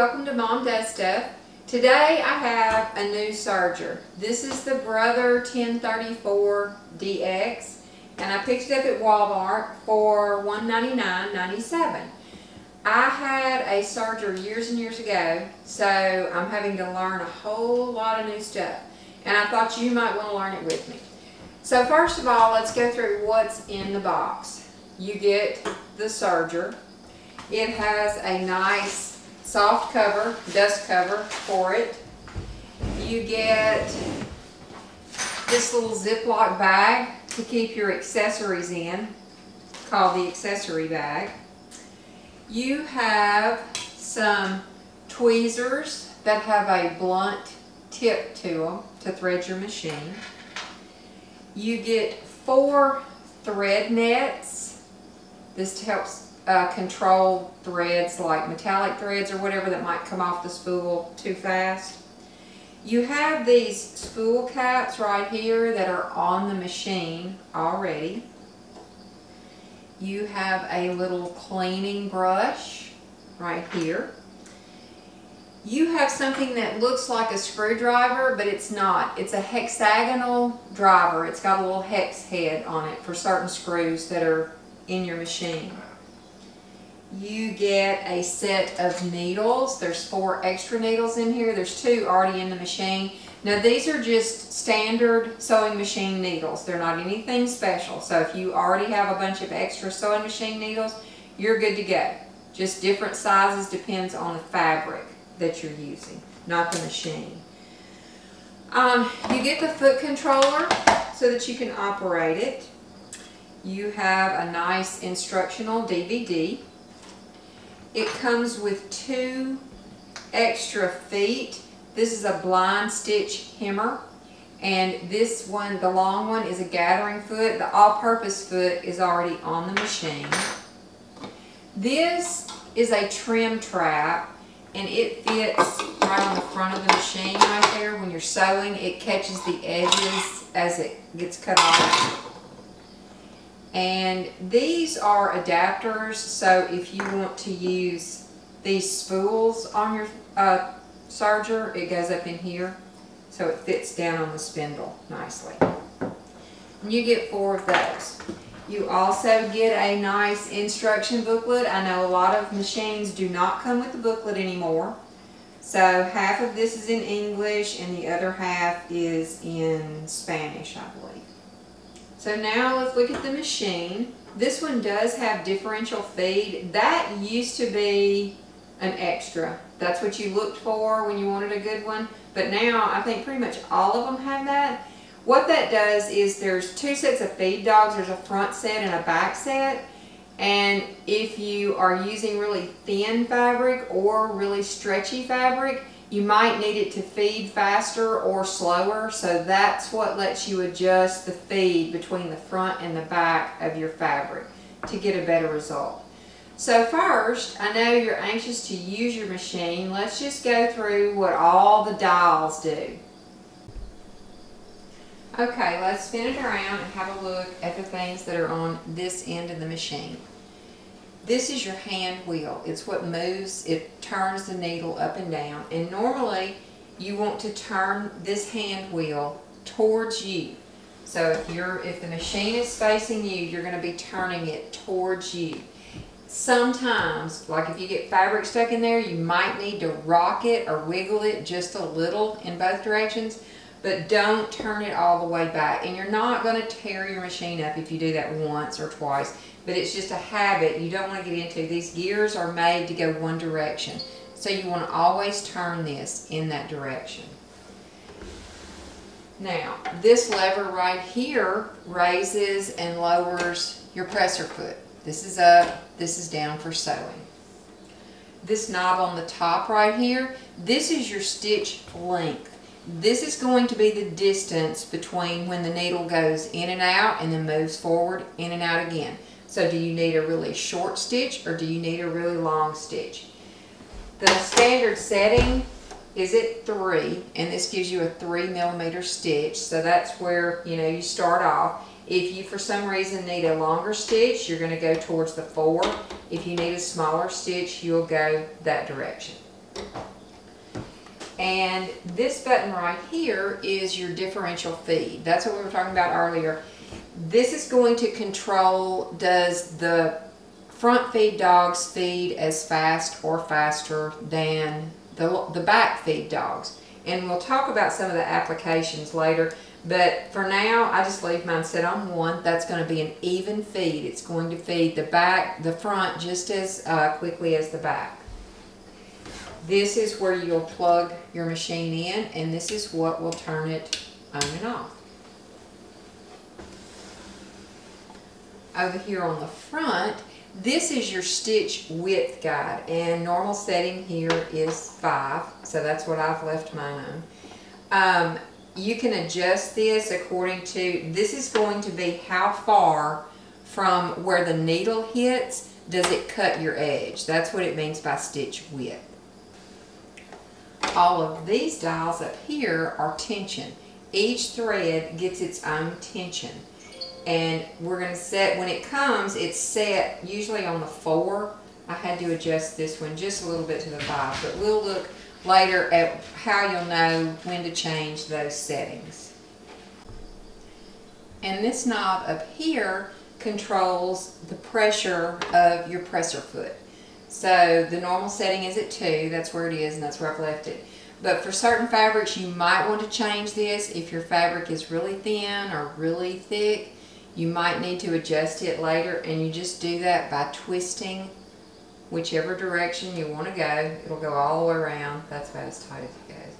welcome to Mom Does Stuff. Today I have a new serger. This is the Brother 1034 DX and I picked it up at Walmart for $199.97. I had a serger years and years ago, so I'm having to learn a whole lot of new stuff, and I thought you might want to learn it with me. So first of all, let's go through what's in the box. You get the serger. It has a nice soft cover, dust cover for it. You get this little Ziploc bag to keep your accessories in, called the accessory bag. You have some tweezers that have a blunt tip to them to thread your machine. You get 4 thread nets. This helps control threads like metallic threads or whatever that might come off the spool too fast. You have these spool caps right here that are on the machine already. You have a little cleaning brush right here. You have something that looks like a screwdriver, but it's not. It's a hexagonal driver. It's got a little hex head on it for certain screws that are in your machine. You get a set of needles. There's 4 extra needles in here. There's 2 already in the machine. Now these are just standard sewing machine needles. They're not anything special. So if you already have a bunch of extra sewing machine needles, you're good to go. Just different sizes, depends on the fabric that you're using, not the machine. You get the foot controller so that you can operate it. You have a nice instructional DVD. It comes with 2 extra feet. This is a blind stitch hemmer, and this one, the long one, is a gathering foot. The all-purpose foot is already on the machine. This is a trim trap, and it fits right on the front of the machine right there. When you're sewing, it catches the edges as it gets cut off. And these are adapters, so if you want to use these spools on your serger, it goes up in here, so it fits down on the spindle nicely. And you get 4 of those. You also get a nice instruction booklet. I know a lot of machines do not come with the booklet anymore. So half of this is in English and the other half is in Spanish, I believe. So now let's look at the machine. This one does have differential feed. That used to be an extra. That's what you looked for when you wanted a good one. But now I think pretty much all of them have that. What that does is there's 2 sets of feed dogs. There's a front set and a back set. And if you are using really thin fabric or really stretchy fabric, you might need it to feed faster or slower. So that's what lets you adjust the feed between the front and the back of your fabric to get a better result. So first, I know you're anxious to use your machine. Let's just go through what all the dials do. Okay, let's spin it around and have a look at the things that are on this end of the machine. This is your hand wheel. It's what moves, it turns the needle up and down. And normally, you want to turn this hand wheel towards you. So if the machine is facing you, you're going to be turning it towards you. Sometimes, like if you get fabric stuck in there, you might need to rock it or wiggle it just a little in both directions, but don't turn it all the way back. And you're not going to tear your machine up if you do that once or twice, but it's just a habit you don't want to get into. These gears are made to go one direction, so you want to always turn this in that direction. Now, this lever right here raises and lowers your presser foot. This is up, this is down for sewing. This knob on the top right here, this is your stitch length. This is going to be the distance between when the needle goes in and out and then moves forward, in and out again. So do you need a really short stitch or do you need a really long stitch? The standard setting is at 3, and this gives you a 3mm stitch, so that's where you start off. If you for some reason need a longer stitch, you're going to go towards the 4. If you need a smaller stitch, you'll go that direction. And this button right here is your differential feed. That's what we were talking about earlier. This is going to control, does the front feed dogs feed as fast or faster than the back feed dogs. And we'll talk about some of the applications later, but for now I just leave mine set on 1. That's going to be an even feed. It's going to feed the front just as quickly as the back. This is where you'll plug your machine in, and this is what will turn it on and off. Over here on the front, this is your stitch width guide, and normal setting here is 5, so that's what I've left mine on. You can adjust this according to, this is going to be how far from where the needle hits does it cut your edge. That's what it means by stitch width. All of these dials up here are tension. Each thread gets its own tension. And we're going to set, when it comes, it's set usually on the 4. I had to adjust this one just a little bit to the 5, but we'll look later at how you'll know when to change those settings. And this knob up here controls the pressure of your presser foot. So the normal setting is at 2, that's where it is, and that's where I've left it. But for certain fabrics, you might want to change this. If your fabric is really thin or really thick, you might need to adjust it later, and you just do that by twisting whichever direction you want to go. It'll go all the way around. That's about as tight as it goes.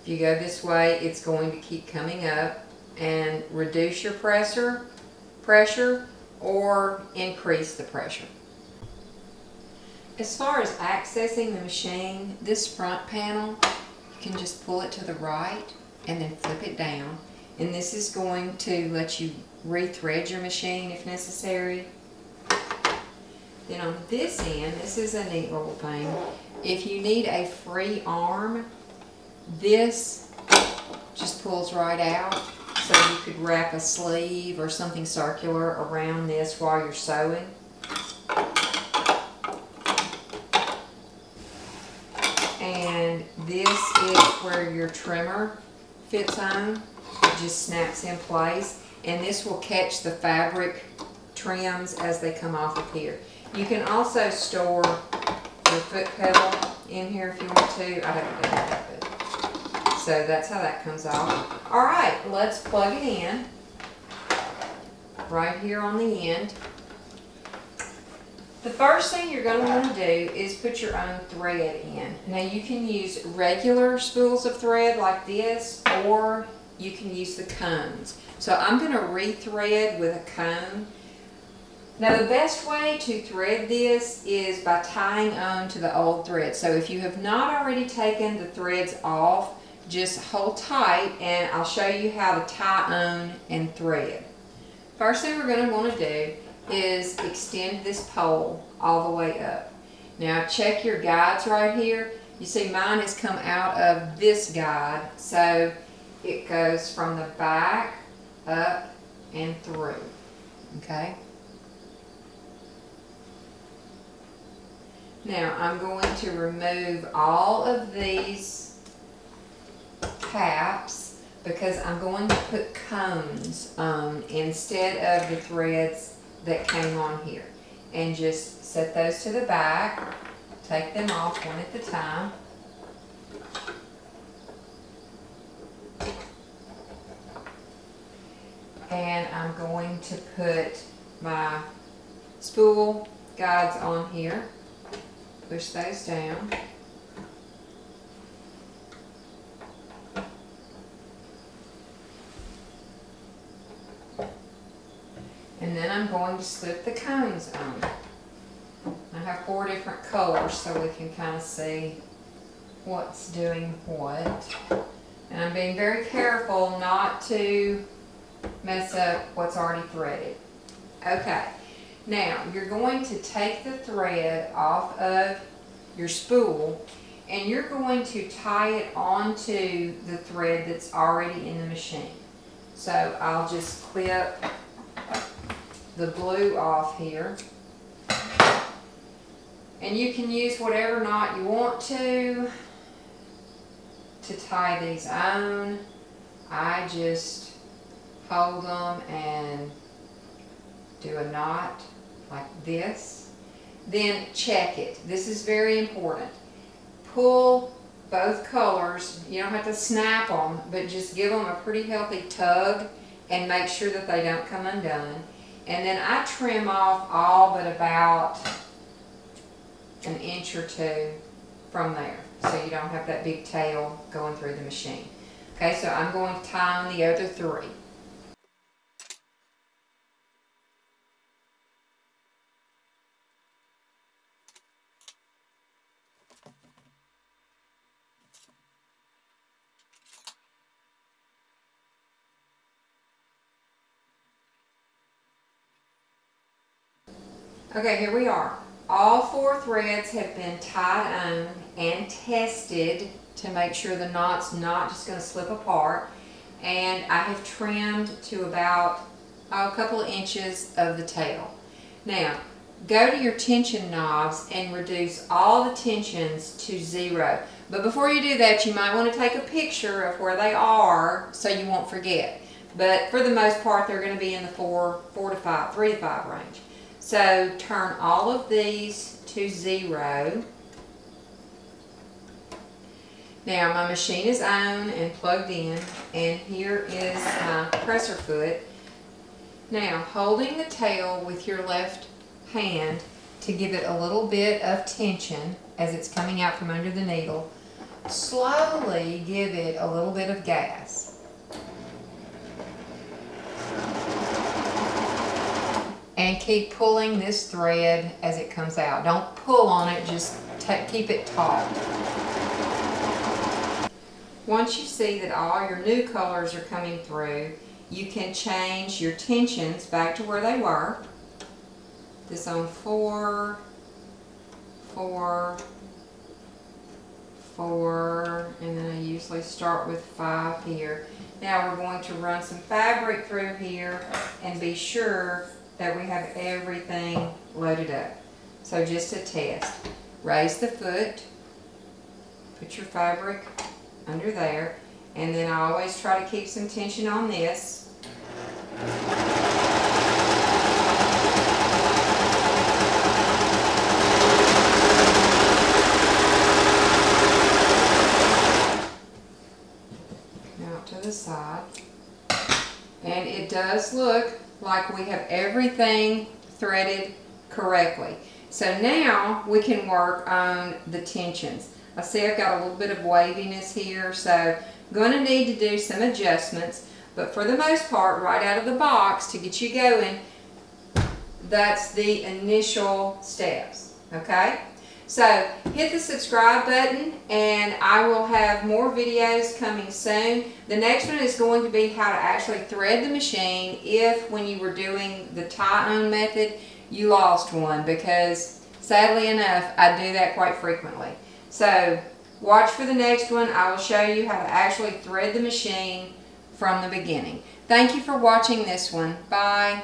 If you go this way, it's going to keep coming up, and reduce your pressure or increase the pressure. As far as accessing the machine, this front panel, you can just pull it to the right and then flip it down. And this is going to let you rethread your machine if necessary. Then on this end, this is a neat little thing. If you need a free arm, this just pulls right out. So you could wrap a sleeve or something circular around this while you're sewing. And this is where your trimmer fits on. It just snaps in place, and this will catch the fabric trims as they come off of here. You can also store your foot pedal in here if you want to. I haven't done that, but so that's how that comes off. All right, let's plug it in right here on the end. The first thing you're going to want to do is put your own thread in. Now you can use regular spools of thread like this, or you can use the cones. So I'm going to rethread with a cone. Now the best way to thread this is by tying on to the old thread. So if you have not already taken the threads off, just hold tight and I'll show you how to tie on and thread. First thing we're going to want to do is extend this pole all the way up. Now check your guides right here. You see mine has come out of this guide, so it goes from the back up and through. Okay? Now I'm going to remove all of these caps because I'm going to put cones on instead of the threads that came on here, and just set those to the back, take them off one at a time. And I'm going to put my spool guides on here, push those down. And then I'm going to slip the cones on. I have 4 different colors so we can kind of see what's doing what. And I'm being very careful not to mess up what's already threaded. Okay, now you're going to take the thread off of your spool and you're going to tie it onto the thread that's already in the machine. So I'll just clip the blue off here. And you can use whatever knot you want to tie these on. I just hold them and do a knot like this. Then check it. This is very important. Pull both colors. You don't have to snap them, but just give them a pretty healthy tug and make sure that they don't come undone. And then I trim off all but about an inch or two from there, so you don't have that big tail going through the machine. Okay, so I'm going to tie on the other three. Okay, here we are. All 4 threads have been tied on and tested to make sure the knot's not just going to slip apart. And I have trimmed to about a couple of inches of the tail. Now, go to your tension knobs and reduce all the tensions to 0. But before you do that, you might want to take a picture of where they are so you won't forget. But for the most part, they're going to be in the 3 to 5 range. So turn all of these to 0. Now my machine is on and plugged in, and here is my presser foot. Now holding the tail with your left hand to give it a little bit of tension as it's coming out from under the needle, slowly give it a little bit of gas. And keep pulling this thread as it comes out. Don't pull on it, just keep it taut. Once you see that all your new colors are coming through, you can change your tensions back to where they were. This on 4, 4, 4, and then I usually start with 5 here. Now we're going to run some fabric through here and be sure that we have everything loaded up. So just a test. Raise the foot, put your fabric under there, and then I always try to keep some tension on this. Now to the side. And it does look like we have everything threaded correctly. So now we can work on the tensions. I see I've got a little bit of waviness here, so I'm going to need to do some adjustments, but for the most part, right out of the box to get you going, that's the initial steps, okay? So hit the subscribe button and I will have more videos coming soon. The next one is going to be how to actually thread the machine if when you were doing the tie-on method you lost one, because sadly enough I do that quite frequently. So watch for the next one. I will show you how to actually thread the machine from the beginning. Thank you for watching this one. Bye.